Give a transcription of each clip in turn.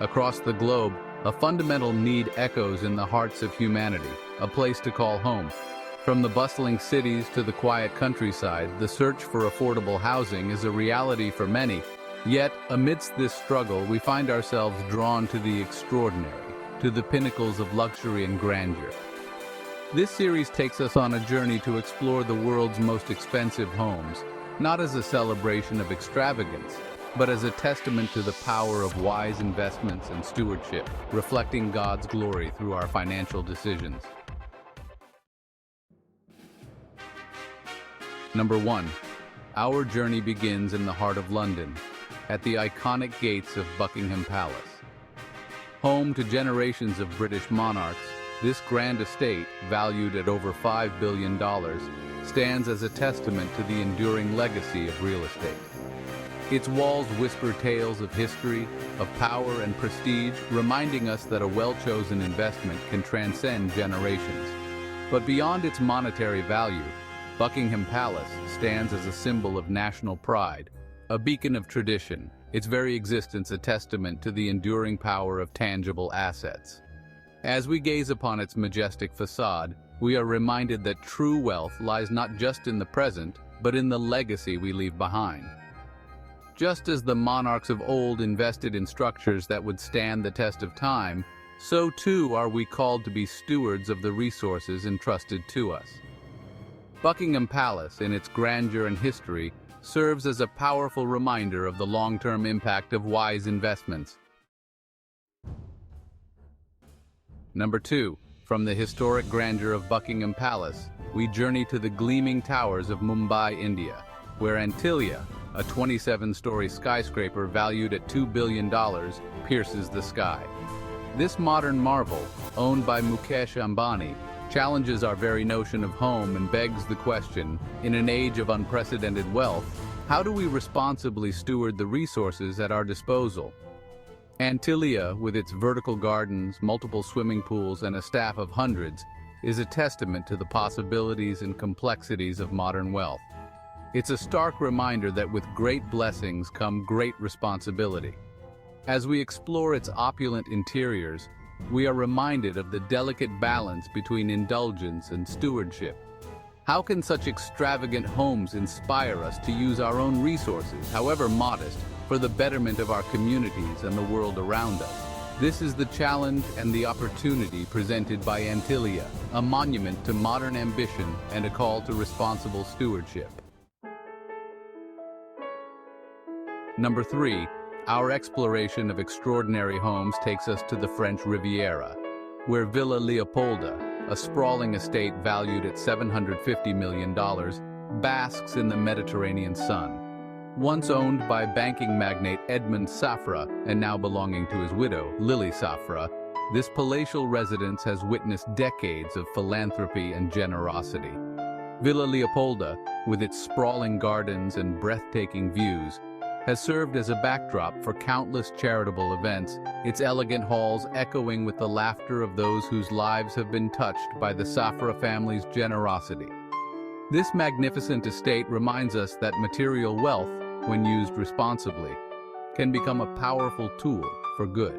Across the globe, a fundamental need echoes in the hearts of humanity, a place to call home. From the bustling cities to the quiet countryside, the search for affordable housing is a reality for many. Yet, amidst this struggle, we find ourselves drawn to the extraordinary, to the pinnacles of luxury and grandeur. This series takes us on a journey to explore the world's most expensive homes, not as a celebration of extravagance, but as a testament to the power of wise investments and stewardship, reflecting God's glory through our financial decisions. Number 1. Our journey begins in the heart of London, at the iconic gates of Buckingham Palace. Home to generations of British monarchs, this grand estate, valued at over $5 billion, stands as a testament to the enduring legacy of real estate. Its walls whisper tales of history, of power and prestige, reminding us that a well-chosen investment can transcend generations. But beyond its monetary value, Buckingham Palace stands as a symbol of national pride, a beacon of tradition, its very existence a testament to the enduring power of tangible assets. As we gaze upon its majestic facade, we are reminded that true wealth lies not just in the present, but in the legacy we leave behind. Just as the monarchs of old invested in structures that would stand the test of time, so too are we called to be stewards of the resources entrusted to us. Buckingham Palace, in its grandeur and history, serves as a powerful reminder of the long-term impact of wise investments. Number 2. From the historic grandeur of Buckingham Palace, we journey to the gleaming towers of Mumbai, India, where Antilia, a 27-story skyscraper valued at $2 billion, pierces the sky. This modern marvel, owned by Mukesh Ambani, challenges our very notion of home and begs the question, in an age of unprecedented wealth, how do we responsibly steward the resources at our disposal? Antilia, with its vertical gardens, multiple swimming pools, and a staff of hundreds, is a testament to the possibilities and complexities of modern wealth. It's a stark reminder that with great blessings come great responsibility. As we explore its opulent interiors, we are reminded of the delicate balance between indulgence and stewardship. How can such extravagant homes inspire us to use our own resources, however modest, for the betterment of our communities and the world around us? This is the challenge and the opportunity presented by Antilia, a monument to modern ambition and a call to responsible stewardship. Number 3. Our exploration of extraordinary homes takes us to the French Riviera, where Villa Leopolda, a sprawling estate valued at $750 million, basks in the Mediterranean sun. Once owned by banking magnate Edmond Safra and now belonging to his widow, Lily Safra, this palatial residence has witnessed decades of philanthropy and generosity. Villa Leopolda, with its sprawling gardens and breathtaking views, has served as a backdrop for countless charitable events, its elegant halls echoing with the laughter of those whose lives have been touched by the Safra family's generosity. This magnificent estate reminds us that material wealth, when used responsibly, can become a powerful tool for good.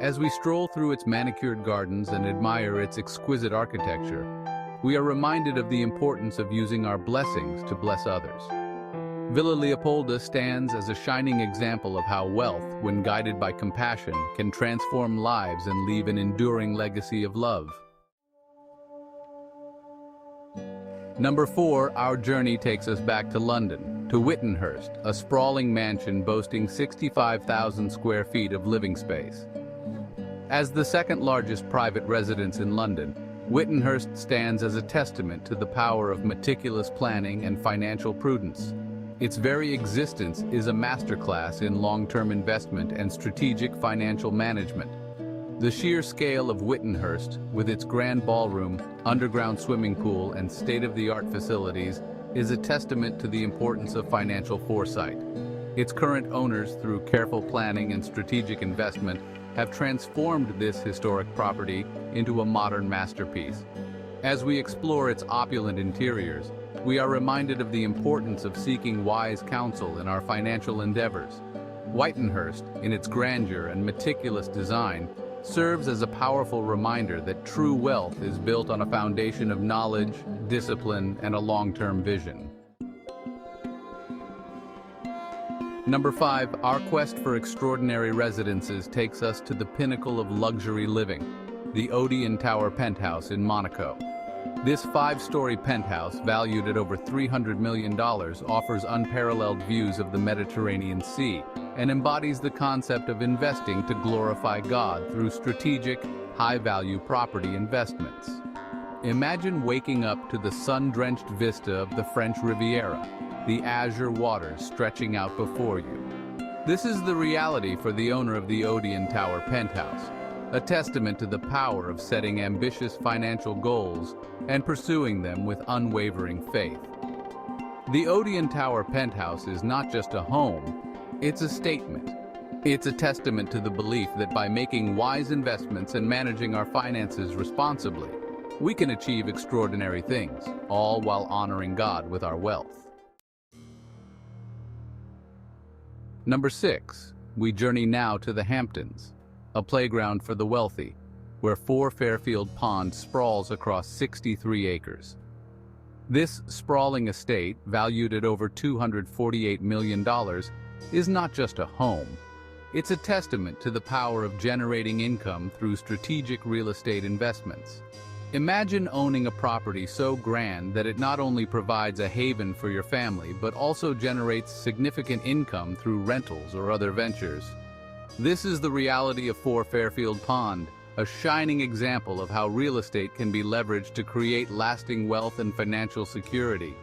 As we stroll through its manicured gardens and admire its exquisite architecture, we are reminded of the importance of using our blessings to bless others. Villa Leopolda stands as a shining example of how wealth, when guided by compassion, can transform lives and leave an enduring legacy of love. Number 4, our journey takes us back to London, to Whittenhurst, a sprawling mansion boasting 65,000 square feet of living space. As the second largest private residence in London, Whittenhurst stands as a testament to the power of meticulous planning and financial prudence. Its very existence is a masterclass in long-term investment and strategic financial management. The sheer scale of Whittenhurst, with its grand ballroom, underground swimming pool, and state-of-the-art facilities, is a testament to the importance of financial foresight. Its current owners, through careful planning and strategic investment, have transformed this historic property into a modern masterpiece. As we explore its opulent interiors, we are reminded of the importance of seeking wise counsel in our financial endeavors. Whitenhurst, in its grandeur and meticulous design, serves as a powerful reminder that true wealth is built on a foundation of knowledge, discipline, and a long-term vision. Number 5, our quest for extraordinary residences takes us to the pinnacle of luxury living, the Odeon Tower penthouse in Monaco. This 5-story penthouse, valued at over $300 million, offers unparalleled views of the Mediterranean Sea and embodies the concept of investing to glorify God through strategic, high-value property investments. Imagine waking up to the sun-drenched vista of the French Riviera, the azure waters stretching out before you. This is the reality for the owner of the Odeon Tower penthouse, a testament to the power of setting ambitious financial goals and pursuing them with unwavering faith. The Odeon Tower penthouse is not just a home, it's a statement. It's a testament to the belief that by making wise investments and managing our finances responsibly, we can achieve extraordinary things, all while honoring God with our wealth. Number 6, we journey now to the Hamptons, a playground for the wealthy, where 4 Fairfield Pond sprawls across 63 acres. This sprawling estate, valued at over $248 million, is not just a home. It's a testament to the power of generating income through strategic real estate investments. Imagine owning a property so grand that it not only provides a haven for your family, but also generates significant income through rentals or other ventures. This is the reality of 4 Fairfield Pond, a shining example of how real estate can be leveraged to create lasting wealth and financial security.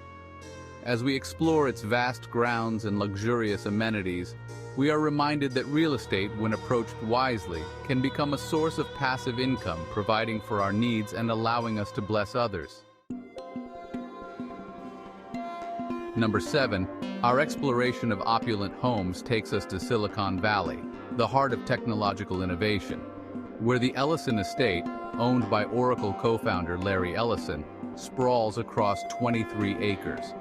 As we explore its vast grounds and luxurious amenities, we are reminded that real estate, when approached wisely, can become a source of passive income, providing for our needs and allowing us to bless others. Number 7, our exploration of opulent homes takes us to Silicon Valley, the heart of technological innovation, where the Ellison Estate, owned by Oracle co-founder Larry Ellison, sprawls across 23 acres.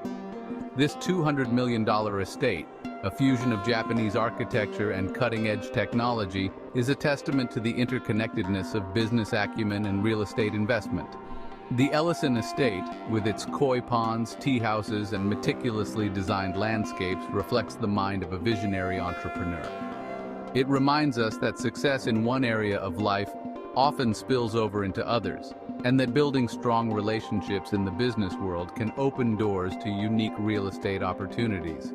This $200 million estate, a fusion of Japanese architecture and cutting-edge technology, is a testament to the interconnectedness of business acumen and real estate investment. The Ellison Estate, with its koi ponds, tea houses, and meticulously designed landscapes, reflects the mind of a visionary entrepreneur. It reminds us that success in one area of life often spills over into others, and that building strong relationships in the business world can open doors to unique real estate opportunities.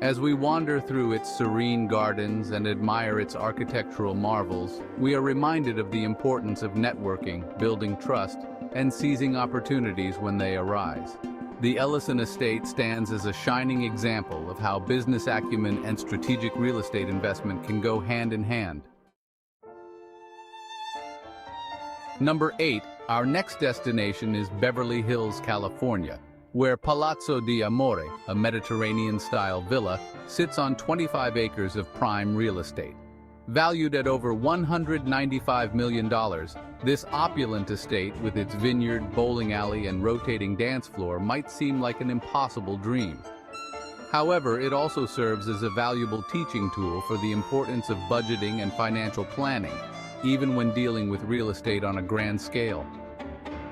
As we wander through its serene gardens and admire its architectural marvels, we are reminded of the importance of networking, building trust, and seizing opportunities when they arise. The Ellison Estate stands as a shining example of how business acumen and strategic real estate investment can go hand in hand. Number 8, our next destination is Beverly Hills, California, where Palazzo di Amore, a Mediterranean-style villa, sits on 25 acres of prime real estate. Valued at over $195 million, this opulent estate, with its vineyard, bowling alley, and rotating dance floor, might seem like an impossible dream. However, it also serves as a valuable teaching tool for the importance of budgeting and financial planning, even when dealing with real estate on a grand scale.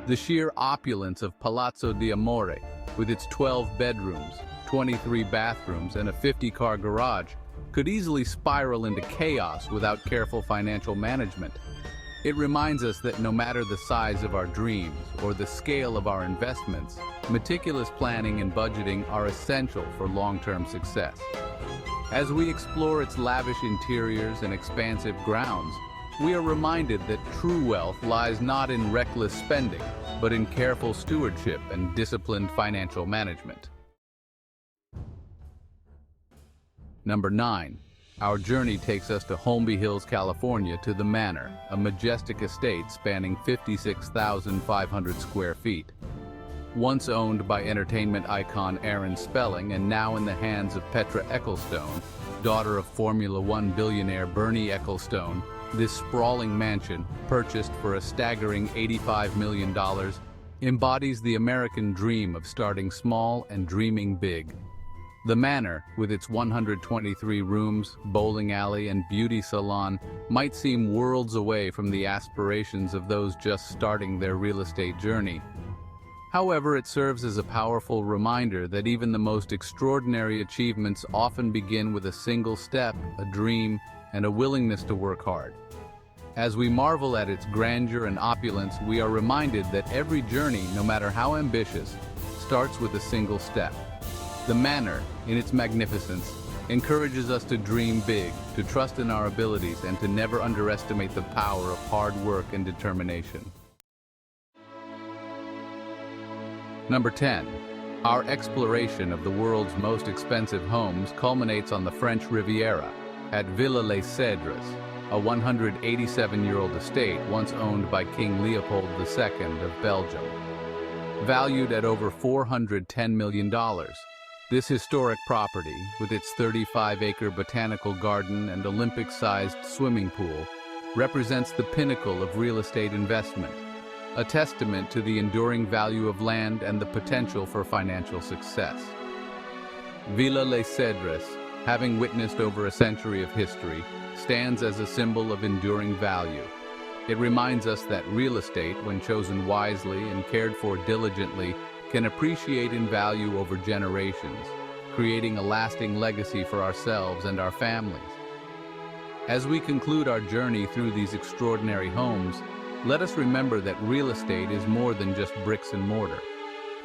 The sheer opulence of Palazzo di Amore, with its 12 bedrooms, 23 bathrooms, and a 50-car garage, could easily spiral into chaos without careful financial management. It reminds us that no matter the size of our dreams or the scale of our investments, meticulous planning and budgeting are essential for long-term success. As we explore its lavish interiors and expansive grounds, we are reminded that true wealth lies not in reckless spending, but in careful stewardship and disciplined financial management. Number 9, our journey takes us to Holmby Hills, California, to the Manor, a majestic estate spanning 56,500 square feet. Once owned by entertainment icon Aaron Spelling and now in the hands of Petra Ecclestone, daughter of Formula One billionaire Bernie Ecclestone, this sprawling mansion, purchased for a staggering $85 million, embodies the American dream of starting small and dreaming big. The manor, with its 123 rooms, bowling alley, and beauty salon, might seem worlds away from the aspirations of those just starting their real estate journey. However, it serves as a powerful reminder that even the most extraordinary achievements often begin with a single step, a dream, and a willingness to work hard. As we marvel at its grandeur and opulence, we are reminded that every journey, no matter how ambitious, starts with a single step. The manor, in its magnificence, encourages us to dream big, to trust in our abilities, and to never underestimate the power of hard work and determination. Number 10. Our exploration of the world's most expensive homes culminates on the French Riviera, at Villa Les Cèdres, a 187-year-old estate once owned by King Leopold II of Belgium. Valued at over $410 million, this historic property, with its 35-acre botanical garden and Olympic-sized swimming pool, represents the pinnacle of real estate investment, a testament to the enduring value of land and the potential for financial success. Villa Les Cèdres, having witnessed over a century of history, stands as a symbol of enduring value. It reminds us that real estate, when chosen wisely and cared for diligently, can appreciate in value over generations, creating a lasting legacy for ourselves and our families. As we conclude our journey through these extraordinary homes, let us remember that real estate is more than just bricks and mortar.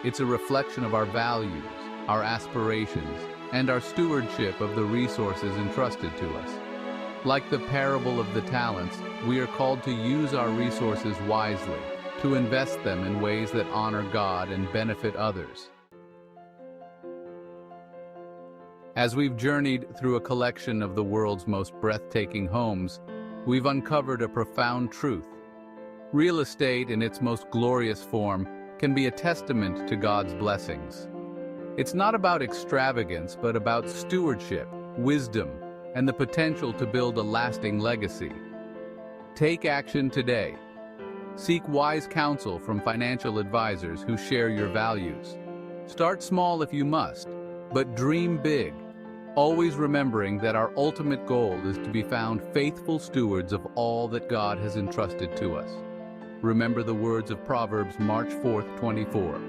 It's a reflection of our values, our aspirations, and our stewardship of the resources entrusted to us. Like the parable of the talents, we are called to use our resources wisely, to invest them in ways that honor God and benefit others. As we've journeyed through a collection of the world's most breathtaking homes, we've uncovered a profound truth. Real estate, in its most glorious form, can be a testament to God's blessings. It's not about extravagance, but about stewardship, wisdom, and the potential to build a lasting legacy. Take action today. Seek wise counsel from financial advisors who share your values. Start small if you must, but dream big, always remembering that our ultimate goal is to be found faithful stewards of all that God has entrusted to us. Remember the words of Proverbs, March 4th, 24.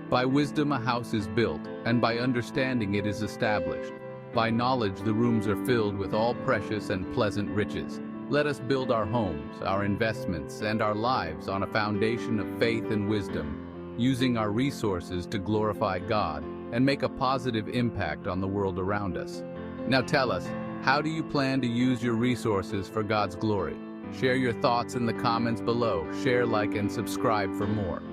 By wisdom a house is built, and by understanding it is established. By knowledge the rooms are filled with all precious and pleasant riches. Let us build our homes, our investments, and our lives on a foundation of faith and wisdom, using our resources to glorify God and make a positive impact on the world around us. Now tell us, how do you plan to use your resources for God's glory? Share your thoughts in the comments below. Share, like, and subscribe for more.